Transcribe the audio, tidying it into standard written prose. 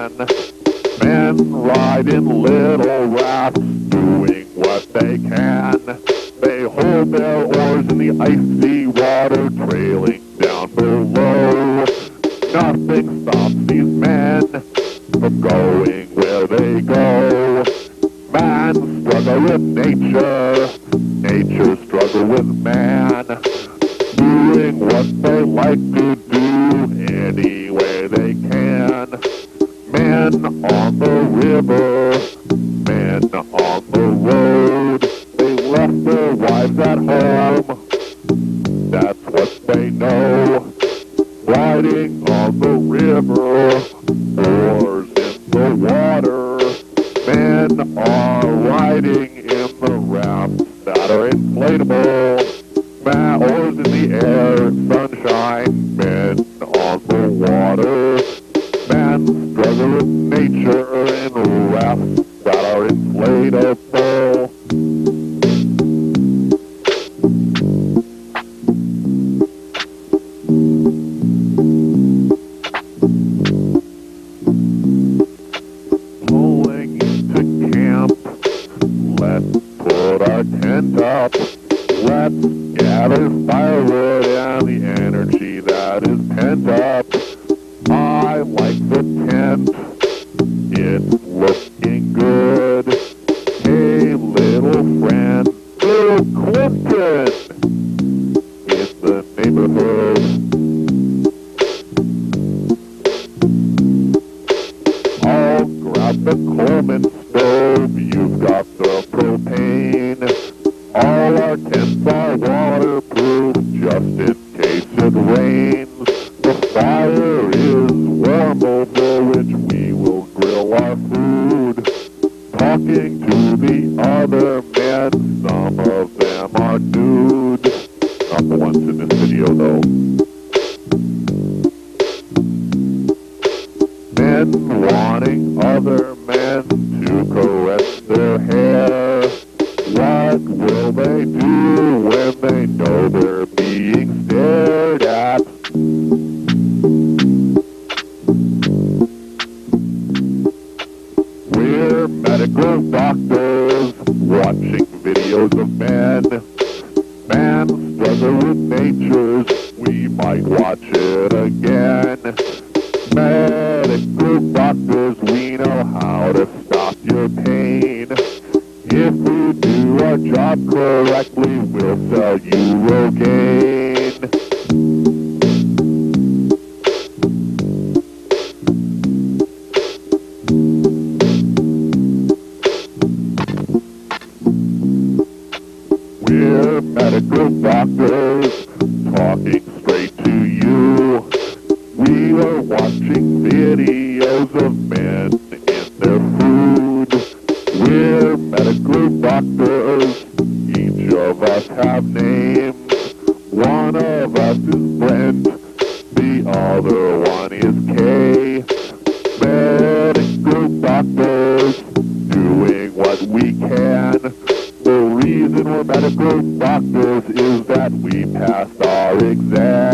Men ride in little rafts, doing what they can. They hold their oars in the icy water, trailing down below. Nothing stops these men from going where they go. Man struggle with nature, nature struggle with man, doing what they like to do any way they can. Men on the river, men on the road, they left their wives at home, that's what they know. Riding on the river, oars in the water, men are riding in the rafts that are inflatable. Oars in the air, sunshine, men on the water. Men struggle with nature in rafts that are inflatable. Pulling into camp, let's put our tent up. Let's gather firewood and the energy that is pent up. I like the tent, it's looking good. Hey little friend, Bill Clinton, in the neighborhood. I'll grab the Coleman stove, you've got the propane. All our tents are waterproof, just in case it rains. The fire is warm over which we will grill our food. Talking to the other men, some of them are nude. Not the ones in this video though. Men wanting other men to caress their hair. What will they do when they know they're being stared at? We're medical doctors watching videos of men. Man struggle with natures, we might watch it again. Medical doctors, we know how to stop your pain. If we do our job correctly, we'll sell you Rogaine. We're medical doctors, talking straight to you. We are watching videos of men in their food. We're medical doctors, each of us have names. One of us is Brent, the other one is Kay. Medical doctors, doing what we can. The reason we're medical doctors is that we passed our exam.